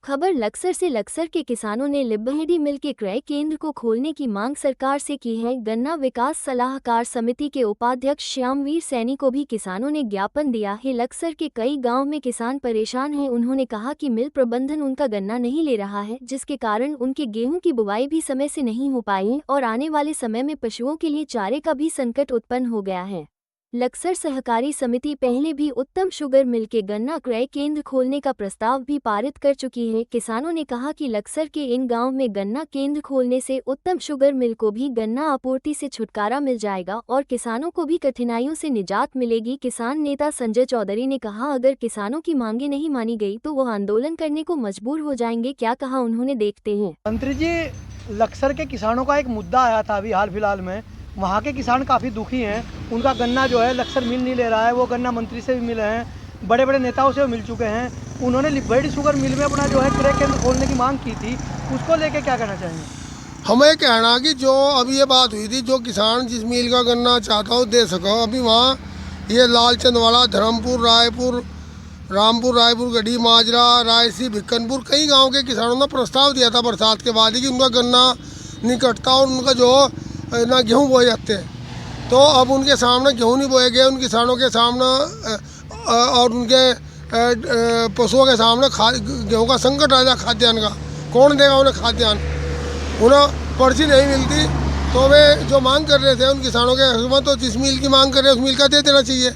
खबर लक्सर से। लक्सर के किसानों ने लिब्बहेडी मिल के क्रय केंद्र को खोलने की मांग सरकार से की है। गन्ना विकास सलाहकार समिति के उपाध्यक्ष श्यामवीर सैनी को भी किसानों ने ज्ञापन दिया है। लक्सर के कई गांव में किसान परेशान हैं। उन्होंने कहा कि मिल प्रबंधन उनका गन्ना नहीं ले रहा है, जिसके कारण उनके गेहूं की बुवाई भी समय से नहीं हो पाई है और आने वाले समय में पशुओं के लिए चारे का भी संकट उत्पन्न हो गया है। लक्सर सहकारी समिति पहले भी उत्तम शुगर मिल के गन्ना क्रय केंद्र खोलने का प्रस्ताव भी पारित कर चुकी है। किसानों ने कहा कि लक्सर के इन गांव में गन्ना केंद्र खोलने से उत्तम शुगर मिल को भी गन्ना आपूर्ति से छुटकारा मिल जाएगा और किसानों को भी कठिनाइयों से निजात मिलेगी। किसान नेता संजय चौधरी ने कहा, अगर किसानों की मांगे नहीं मानी गई तो वो आंदोलन करने को मजबूर हो जाएंगे। क्या कहा उन्होंने, देखते हैं। मंत्री जी, लक्सर के किसानों का एक मुद्दा आया था अभी हाल फिलहाल में। वहाँ के किसान काफ़ी दुखी हैं। उनका गन्ना जो है लक्सर मिल नहीं ले रहा है। वो गन्ना मंत्री से भी मिले हैं, बड़े बड़े नेताओं से भी मिल चुके हैं। उन्होंने लिब्बहेडी शुगर मिल में अपना जो है क्रय केंद्र खोलने की मांग की थी, उसको लेके क्या कहना चाहेंगे? हमें कहना कि जो अभी ये बात हुई थी, जो किसान जिस मिल का गन्ना चाहता हो दे सको। अभी वहाँ ये लालचंद वाला, धर्मपुर, रायपुर, रामपुर, रायपुर, गढ़ी, माजरा, रायसी, भिक्कनपुर, कई गाँव के किसानों ने प्रस्ताव दिया था बरसात के बाद ही कि उनका गन्ना नहीं कटता और उनका जो ना गेहूँ बोए जाते हैं। तो अब उनके सामने गेहूँ नहीं बोए गए, उन किसानों के सामने और उनके पशुओं के सामने गेहूँ का संकट आ जाए। खाद्यान्न का कौन देगा उन्हें खाद्यान्न? उन्हें पर्ची नहीं मिलती। तो वे जो मांग कर रहे थे उन किसानों के हुकूमत, तो जिस मिल की मांग कर रहे हैं उस मिल का दे देना चाहिए।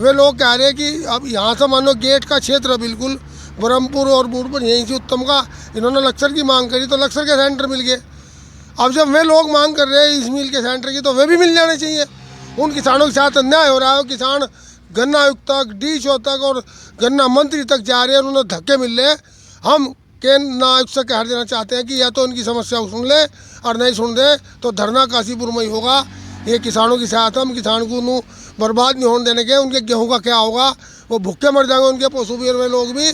वे लोग कह रहे हैं कि अब यहाँ से मान लो गेट का क्षेत्र बिल्कुल ब्रह्मपुर और बूढ़पुर यहीं से उत्तम का, इन्होंने लक्सर की मांग करी तो लक्सर के सेंटर मिल गए। अब जब वे लोग मांग कर रहे हैं इस मिल के सेंटर की, तो वे भी मिल जाने चाहिए। उन किसानों के साथ अन्याय हो रहा है। किसान गन्ना आयुक्त तक, डीओ तक और गन्ना मंत्री तक जा रहे हैं, उन्हें धक्के मिल रहे हैं। हम केंद्र आयुक्त से कह देना चाहते हैं कि या तो उनकी समस्या को सुन ले और नहीं सुन दे तो धरना काशीपुर में ही होगा। ये किसानों की सहायता, हम किसान को बर्बाद नहीं होने देने के। उनके गेहूँ का क्या होगा? वो भूखे मर जाएंगे, उनके पशु भी और वे लोग भी।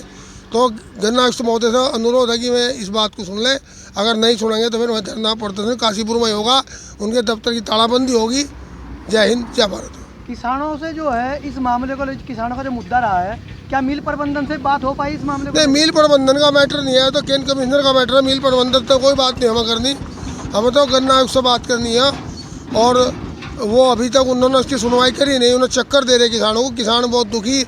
तो गन्ना आयुक्त महोदय से अनुरोध है कि वे इस बात को सुन लें। अगर नहीं सुनेंगे तो फिर वह धरना प्रदर्शन काशीपुर में होगा, उनके दफ्तर की तालाबंदी होगी। जय हिंद, जय भारत। किसानों से जो है इस मामले को, किसानों का जो मुद्दा रहा है, क्या मिल प्रबंधन से बात हो पाई इस मामले को? नहीं, मिल प्रबंधन का मैटर नहीं है, तो केंद्र कमिश्नर का मैटर है। मिल प्रबंधन तो कोई बात नहीं हमें करनी, हमें तो गन्ना आयुक्त से बात करनी है। और वो अभी तक उन्होंने उसकी सुनवाई करी नहीं, उन्हें चक्कर दे रहे किसानों को। किसान बहुत दुखी।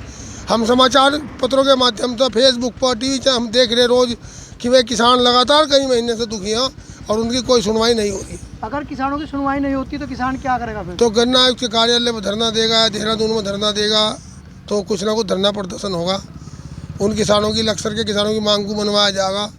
हम समाचार पत्रों के माध्यम से, फेसबुक पर, टीवी से हम देख रहे रोज़ कि वे किसान लगातार कई महीने से दुखी हैं और उनकी कोई सुनवाई नहीं हो रही। अगर किसानों की सुनवाई नहीं होती तो किसान क्या करेगा फिर? तो गन्ना आयुक्त के कार्यालय में धरना देगा या देहरादून में धरना देगा, तो कुछ ना कुछ धरना प्रदर्शन होगा। उन किसानों की, लक्सर के किसानों की मांग को मनवाया जाएगा।